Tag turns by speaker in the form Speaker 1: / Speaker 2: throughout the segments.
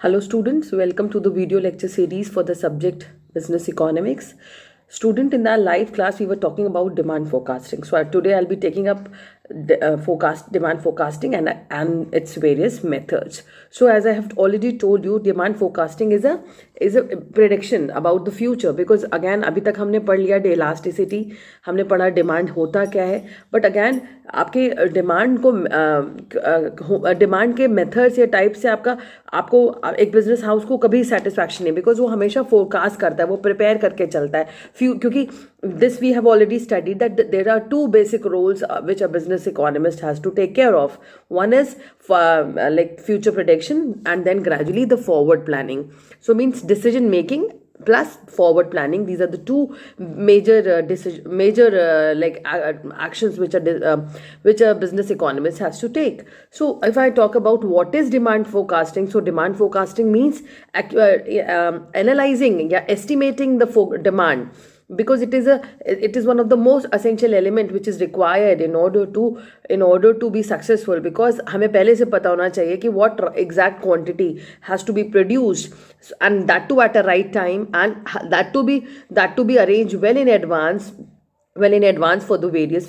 Speaker 1: Hello students, welcome to the video lecture series for the subject Business Economics. Student, in our live class we were talking about demand forecasting. So today I'll be taking up demand forecasting and its various methods. So as I have already told you, demand forecasting is a prediction about the future, because again अभी तक हमने पढ़ लिया elasticity, हमने पढ़ा demand होता क्या है, बट अगेन आपके डिमांड के मेथड्स या टाइप से आपको एक बिजनेस हाउस को कभी सेटिस्फैक्शन नहीं, बिकॉज वो हमेशा फोरकास्ट करता है, वो प्रिपेयर करके चलता है क्योंकि this we have already studied that there are two basic roles which a business economist has to take care of. One is like future prediction, and then gradually the forward planning. So means decision making plus forward planning. These are the two major actions which a business economist has to take. So if I talk about what is demand forecasting, so demand forecasting means analyzing, estimating the demand, because it is one of the most essential element which is required in order to be successful, because हमें पहले से पता होना चाहिए कि what exact quantity has to be produced, and that too at a right time, and that to be arranged well in advance for the various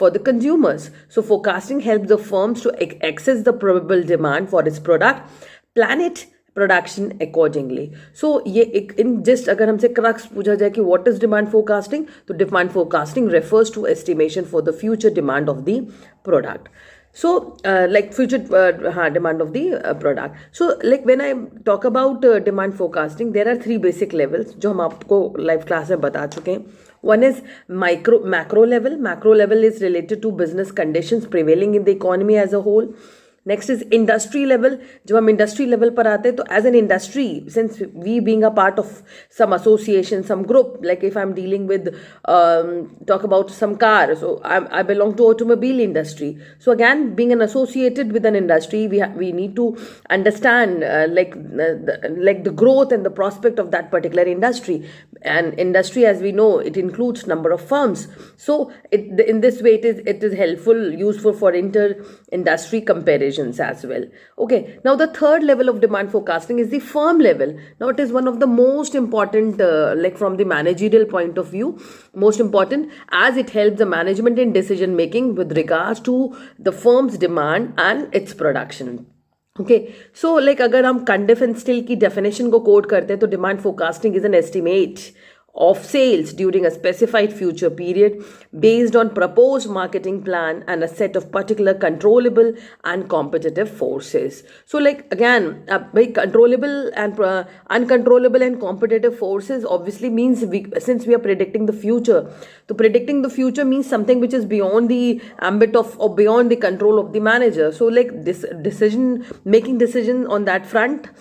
Speaker 1: for the consumers. So forecasting helps the firms to access the probable demand for its product, plan it production accordingly. So ये एक in just अगर हमसे crux पूछा जाए कि what is demand forecasting, तो demand forecasting refers to estimation for the future demand of the product. So like future demand of the product. So like when I talk about demand forecasting, there are three basic levels जो हम आपको live class में बता चुके हैं. One is macro level. Macro level is related to business conditions prevailing in the economy as a whole. Next is industry level. जब हम industry level पर आते हैं तो as an industry, since we being a part of some association, some group, like if I am dealing with talk about some car, so I belong to automobile industry. So again being an associated with an industry, we need to understand like the growth and the prospect of that particular industry. And industry, as we know, it includes number of firms. So in this way it is useful for inter-industry comparisons as well. Okay, now the third level of demand forecasting is the firm level. Now it is one of the most important, like from the managerial point of view, most important, as it helps the management in decision making with regards to the firm's demand and its production. Okay, so like अगर हम कंडिफ and still की definition को coat करते हैं तो demand forecasting is an estimate of sales during a specified future period based on proposed marketing plan and a set of particular controllable and competitive forces. So like again, by controllable and uncontrollable and competitive forces obviously means since we are predicting the future, so predicting the future means something which is beyond the ambit of or beyond the control of the manager. So like this making decision on that front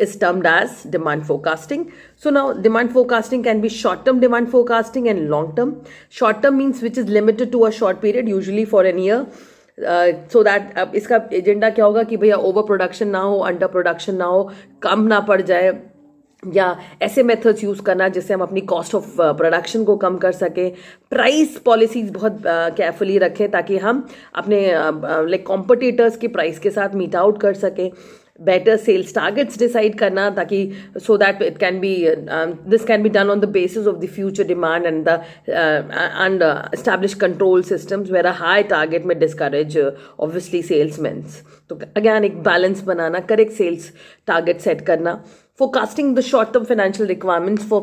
Speaker 1: is termed as demand forecasting. So now demand forecasting can be short term demand forecasting and long term. Short term means which is limited to a short period, usually for a year, so that इसका agenda क्या होगा कि भैया over production ना हो, under production ना हो, कम ना पड़ जाए, या ऐसे मेथड्स यूज़ करना जिससे हम अपनी कॉस्ट ऑफ प्रोडक्शन को कम कर सकें. प्राइस पॉलिसीज बहुत केयरफुली रखें ताकि हम अपने लाइक कॉम्पिटिटर्स की प्राइस के साथ मीट आउट कर सकें. बेटर सेल्स टारगेट्स डिसाइड करना ताकि so that it can be this can be done on the basis of the future demand and establish control systems where a high target may discourage obviously salesmans. तो अगैन एक balance बनाना, correct sales target set करना, forecasting the short-term financial requirements for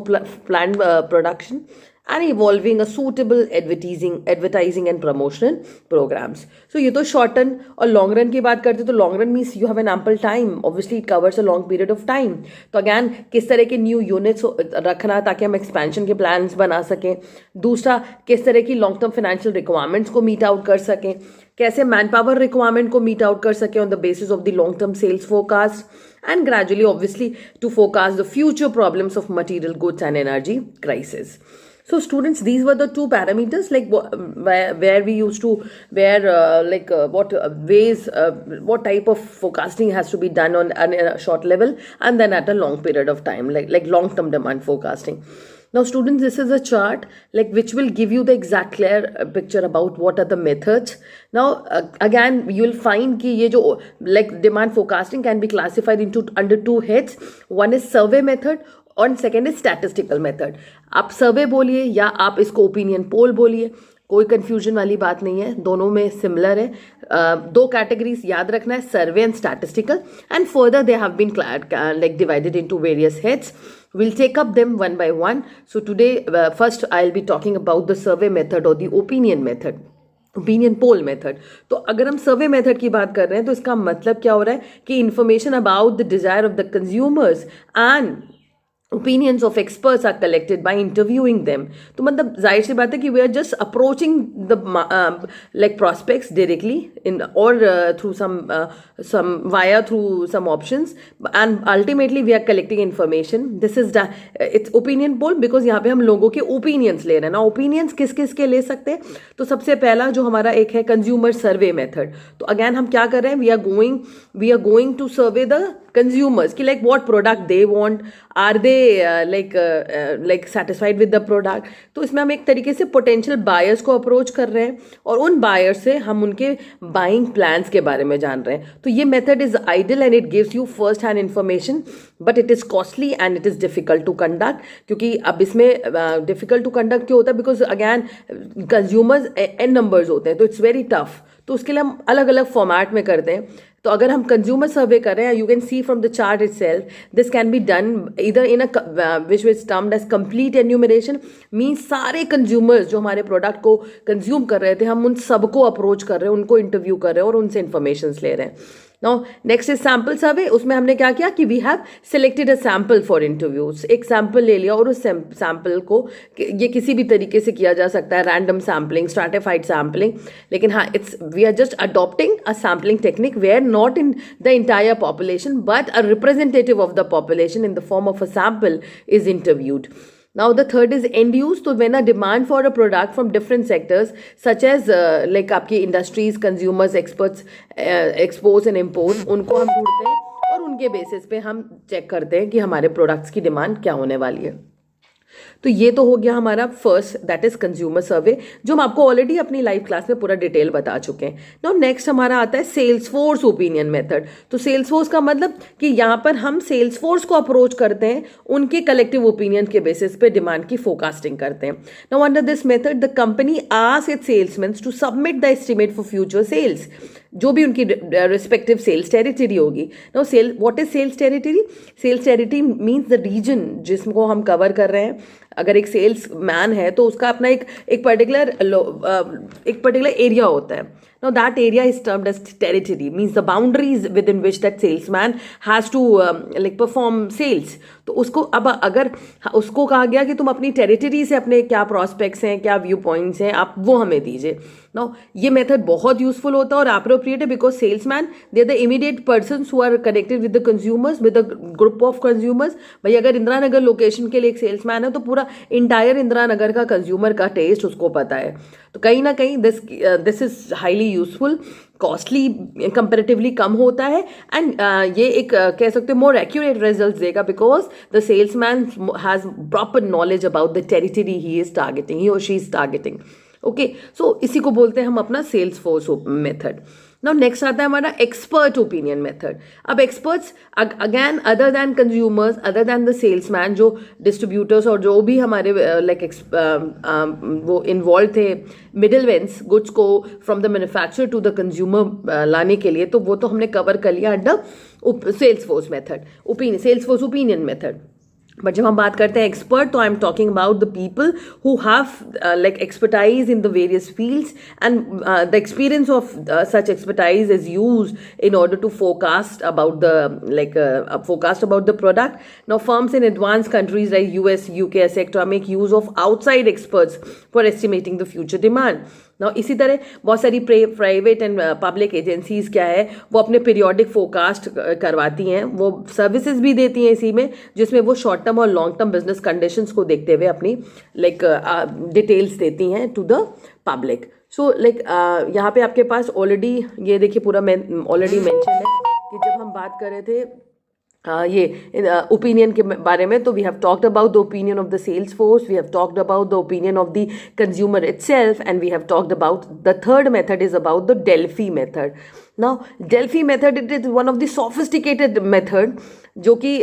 Speaker 1: planned production, and evolving a suitable advertising and promotional programs. So ये तो short run. और long run की बात करते तो long run means you have an ample time. Obviously it covers a long period of time. तो again किस तरह के new units रखना ताकि हम expansion के plans बना सकें. दूसरा, किस तरह की long term financial requirements को meet out कर सकें, कैसे manpower requirement को meet out कर सकें on the basis of the long term sales forecast, and gradually obviously to forecast the future problems of material goods and energy crisis. So students, these were the two parameters, like where we used to what ways, what type of forecasting has to be done on a short level and then at a long period of time, like long term demand forecasting. Now students, this is a chart like which will give you the exact clear picture about what are the methods. Now again you will find कि ये जो like demand forecasting can be classified into under two heads. One is survey method और second is statistical method. आप सर्वे बोलिए या आप इसको opinion poll बोलिए, कोई कंफ्यूजन वाली बात नहीं है, दोनों में सिमिलर है. दो कैटेगरीज याद रखना है, survey and statistical, and further they have been like divided into various heads. We'll take up them one by one. So today first I'll be talking about the survey method or the opinion method, opinion poll method. तो अगर हम survey method की बात कर रहे हैं तो इसका मतलब क्या हो रहा है कि information about the desire of the consumers and opinions of experts are collected by interviewing them. तो मतलब जाहिर सी बात है कि we are just approaching the like prospects directly in or through some via through some options, and ultimately we are collecting information. This is it's opinion poll because यहाँ पे हम लोगों के opinions ले रहे हैं ना. opinions किस किस के ले सकते हैं? तो सबसे पहला जो हमारा एक है consumer survey method. तो again हम क्या कर रहे हैं, we are going to survey the consumers कि like what product they want, are they like satisfied with the product. तो इसमें हम एक तरीके से potential buyers को approach कर रहे हैं और उन buyers से हम उनके buying plans के बारे में जान रहे हैं. तो ये method is ideal and it gives you first hand information, but it is costly and it is difficult to conduct. क्योंकि अब इसमें difficult to conduct क्यों होता है, because again consumers n numbers होते हैं, तो it's very tough. तो उसके लिए हम अलग अलग फॉर्मेट में करते हैं. तो अगर हम कंज्यूमर सर्वे कर रहे हैं, you can see from the chart itself, this can be done इधर in which is termed as complete enumeration. Means सारे कंज्यूमर्स जो हमारे प्रोडक्ट को कंज्यूम कर रहे थे, हम उन सबको अप्रोच कर रहे हैं, उनको इंटरव्यू कर रहे हैं और उनसे इन्फॉर्मेशन ले रहे हैं. Now next is sample survey. उसमें हमने क्या किया कि we have selected a sample for interviews. एक सैम्पल ले लिया और उस सैम्पल को, ये किसी भी तरीके से किया जा सकता है, रैंडम सैम्पलिंग, स्ट्रैटिफाइड सैम्पलिंग, लेकिन हाँ we are just adopting a sampling technique where not in the entire population but a representative of the population in the form of a sample is interviewed. Now the third is end use. So when a demand for a product from different sectors such as like आपकी industries, consumers, experts, exports and imports, उनको हम ढूंढते हैं और उनके basis पे हम check करते हैं कि हमारे प्रोडक्ट्स की डिमांड क्या होने वाली है. तो ये तो हो गया हमारा फर्स्ट, दैट इज कंज्यूमर सर्वे, जो हम आपको ऑलरेडी अपनी लाइव क्लास में पूरा डिटेल बता चुके हैं. नाउ नेक्स्ट हमारा आता है सेल्स फोर्स ओपिनियन मेथड. तो सेल्स फोर्स का मतलब कि यहाँ पर हम सेल्स फोर्स को अप्रोच करते हैं, उनके कलेक्टिव ओपिनियन के बेसिस पे डिमांड की फोरकास्टिंग करते हैं. Now under this method the company asks its salesman to submit the estimate for future sales, जो भी उनकी रिस्पेक्टिव सेल्स टेरिटरी होगी. Now what is sales territory? Sales territory means the region जिसको हम cover कर रहे हैं. अगर एक सेल्स मैन है तो उसका अपना एक पर्टिकुलर एरिया होता है. Now that area is termed as territory, means the boundaries within which that salesman has to like perform sales. तो उसको अब अगर उसको कहा गया कि तुम अपनी टेरिटरी से अपने क्या प्रोस्पेक्ट्स हैं, क्या व्यू पॉइंट्स हैं, आप वो हमें दीजिए. नाउ ये मेथड बहुत यूजफुल होता है और अप्रोप्रिएट है because salesman they are the immediate person who are connected with the consumers, with the group of consumers. भाई अगर इंदिरा नगर लोकेशन के लिए एक सेल्समैन है तो पूरा इंटायर इंदिरा नगर का कंज्यूमर का टेस्ट उसको पता है. तो कहीं ना कहीं this is highly useful, costly comparatively कम होता है एंड ये एक कह सकते हैं मोर एक्यूरेट रिजल्ट देगा because the salesman has proper knowledge about the territory he is targeting, he और she is targeting. Okay, so इसी को बोलते हैं हम अपना sales force method. Now next आता है हमारा एक्सपर्ट ओपिनियन मेथड. अब experts again other than consumers, other than the salesman, जो डिस्ट्रीब्यूटर्स और जो भी हमारे लाइक वो इन्वॉल्व थे मिडिल वेंस गुड्स को from the manufacturer to the consumer लाने के लिए, तो वो तो हमने कवर कर लिया under sales force method, sales force opinion method. But जब हम बात करते हैं एक्सपर्ट, तो I am talking about the people who have like expertise in the various fields and the experience of such expertise is used in order to forecast about the product. Now firms in advance countries like US, UK etcetera make use of outside experts for estimating the future demand. ना इसी तरह बहुत सारी private and public agencies क्या है, वो अपने periodic forecast करवाती हैं, वो सर्विसेज भी देती हैं इसी में, जिसमें वो शॉर्ट टर्म और लॉन्ग टर्म बिजनेस कंडीशंस को देखते हुए अपनी लाइक डिटेल्स देती हैं to the public. So like यहाँ पे आपके पास ऑलरेडी ये देखिए पूरा मैं ऑलरेडी मेंशन है कि जब हम बात कर रहे थे ये ओपिनियन के बारे में, तो we have talked about the opinion of the sales force, we have talked about the opinion of the consumer itself, and we have talked about the third method is about the Delphi method. Now Delphi method, it is one of the sophisticated method जो कि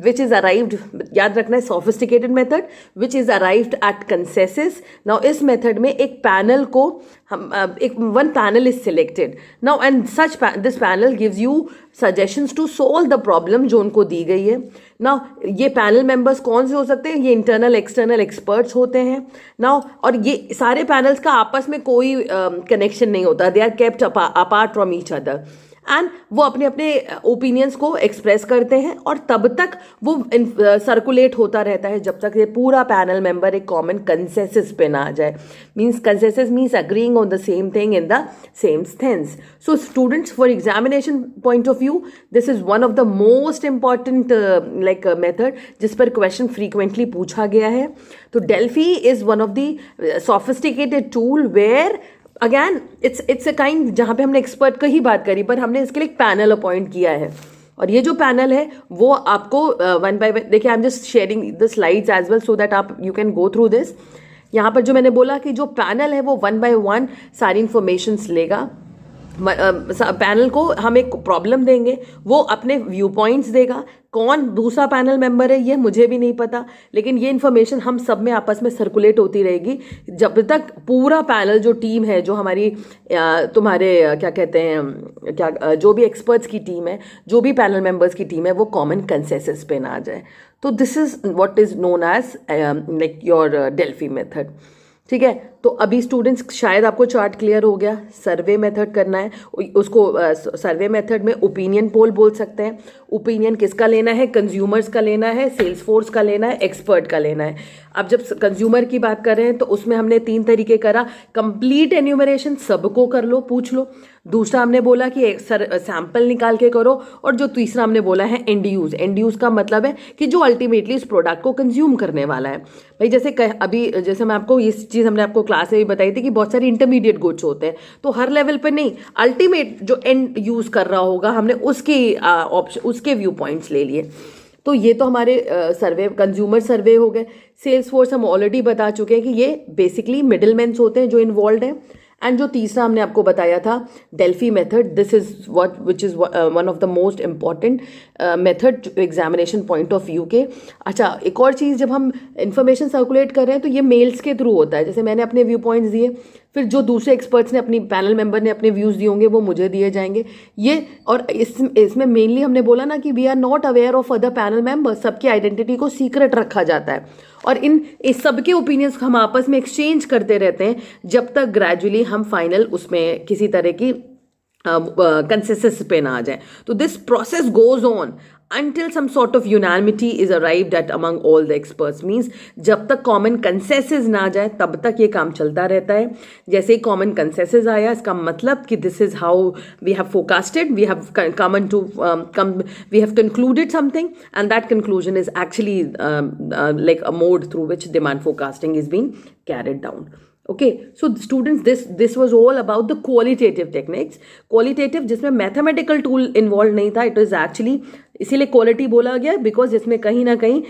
Speaker 1: which is arrived, याद रखना है, sophisticated method which is arrived at consensus. Now इस method में एक panel को हम एक one panel is selected now, and such this panel gives you suggestions to solve the problem जो उनको दी गई है. नाउ ये पैनल मेंबर्स कौन से हो सकते हैं? ये इंटरनल एक्सटर्नल एक्सपर्ट्स होते हैं. नाउ और ये सारे पैनल्स का आपस में कोई कनेक्शन नहीं होता, they are kept apart from each other, and वो अपने अपने ओपिनियंस को एक्सप्रेस करते हैं और तब तक वो सर्कुलेट होता रहता है जब तक ये पूरा पैनल मेंबर एक कॉमन कंसेंसस पे ना आ जाए. Means consensus means agreeing on the same thing in the same sense. So students, for examination point of view, this is one of the most important like method जिस पर question frequently पूछा गया है. तो Delphi is one of the sophisticated tool where again it's a kind, जहाँ पे हमने expert की ही बात करी, पर हमने इसके लिए एक पैनल अपॉइंट किया है. और ये जो पैनल है वो आपको वन बाय वन, देखिए I am just sharing the slides as well so that आप you can go through this. यहाँ पर जो मैंने बोला कि जो पैनल है वो वन बाय वन सारी इंफॉर्मेशंस लेगा. पैनल को हम एक प्रॉब्लम देंगे, वो अपने व्यू पॉइंट्स देगा. कौन दूसरा पैनल मेंबर है ये मुझे भी नहीं पता, लेकिन ये इन्फॉर्मेशन हम सब में आपस में सर्कुलेट होती रहेगी जब तक पूरा पैनल जो टीम है, जो हमारी तुम्हारे क्या कहते हैं, क्या जो भी एक्सपर्ट्स की टीम है, जो भी पैनल मेंबर्स की टीम है, वो कॉमन कंसेंसस पे ना आ जाए. तो this is what is known as like your Delphi method. ठीक है, तो अभी स्टूडेंट्स शायद आपको चार्ट क्लियर हो गया. सर्वे मेथड करना है उसको, सर्वे मेथड में ओपिनियन पोल बोल सकते हैं. ओपिनियन किसका लेना है? कंज्यूमर्स का लेना है, सेल्स फोर्स का लेना है, एक्सपर्ट का लेना है. अब जब कंज्यूमर की बात कर रहे हैं तो उसमें हमने 3 तरीके करा. कंप्लीट एन्यूमरेशन, सबको कर लो, पूछ लो. दूसरा हमने बोला कि सैंपल निकाल के करो. और जो तीसरा हमने बोला है एंड यूज. एंड यूज का मतलब है कि जो अल्टीमेटली इस प्रोडक्ट को कंज्यूम करने वाला है. भाई जैसे अभी जैसे मैं आपको ये चीज़ हमने आपको क्लास में भी बताई थी कि बहुत सारी इंटरमीडिएट गुड्स होते हैं, तो हर लेवल पे नहीं, अल्टीमेट जो एंड यूज कर रहा होगा हमने उसके ऑप्शन, उसके व्यू पॉइंट्स ले लिए. तो ये तो हमारे सर्वे, कंज्यूमर सर्वे हो गए. सेल्स फोर्स हम ऑलरेडी बता चुके हैं कि ये बेसिकली मिडिलमैन्स होते हैं जो इन्वॉल्व हैं. एंड जो तीसरा हमने आपको बताया था Delphi method, this is what which is one of the most important method examination point of view के. अच्छा, एक और चीज़, जब हम इंफॉर्मेशन सर्कुलेट कर रहे हैं तो ये मेल्स के थ्रू होता है. जैसे मैंने अपने व्यू पॉइंट्स दिए, फिर जो दूसरे एक्सपर्ट्स ने, अपनी पैनल मेंबर ने अपने व्यूज़ दिए होंगे वो मुझे दिए जाएंगे. ये और इसमें मेनली हमने बोला ना कि we are not aware of other panel members, सबकी आइडेंटिटी को सीक्रेट रखा जाता है. और इस सबके ओपिनियंस हम आपस में एक्सचेंज करते रहते हैं जब तक ग्रेजुअली हम फाइनल उसमें किसी तरह की कंसेंसस पे ना आ जाए. तो this process goes on until some sort of unanimity is arrived at among all the experts. Means जब तक common consensus ना आ जाए तब तक ये काम चलता रहता है. जैसे ही common consensus आया, इसका मतलब कि this is how we have forecasted, we have we have concluded something, and that conclusion is actually like a mode through which demand forecasting is being carried down. Okay, so students, this was all about the qualitative techniques. Qualitative जिसमें mathematical tool involved नहीं था, it was actually, इसीलिए quality बोला गया because इसमें कहीं ना कहीं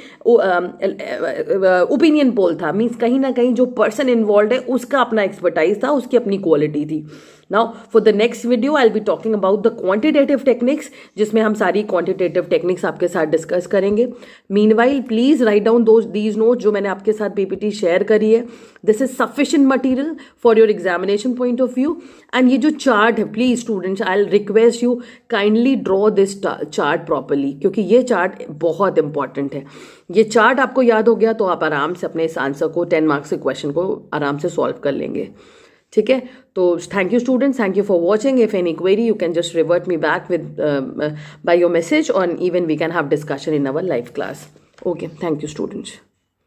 Speaker 1: ओपिनियन पोल था. मीन्स कहीं ना कहीं जो पर्सन इन्वॉल्व है उसका अपना एक्सपर्टाइज था, उसकी अपनी क्वालिटी थी. Now for the next video I will be talking about the quantitative techniques, जिसमें हम सारी क्वांटिटेटिव टेक्निक्स आपके साथ डिस्कस करेंगे. Meanwhile please write down these notes जो मैंने आपके साथ पीपीटी शेयर करी है. This is sufficient material for your examination point of view. And ये जो चार्ट है, please students, I will request you kindly draw this chart properly, क्योंकि ये चार्ट बहुत इंपॉर्टेंट है. ये चार्ट आपको याद हो गया तो आप आराम से अपने इस आंसर को 10 मार्क्स के क्वेश्चन को आराम से सॉल्व कर लेंगे. ठीक है, तो thank you students, thank you for watching. If any query you can just revert me back with by your message, और even we can have discussion in our live class. Okay, thank you students.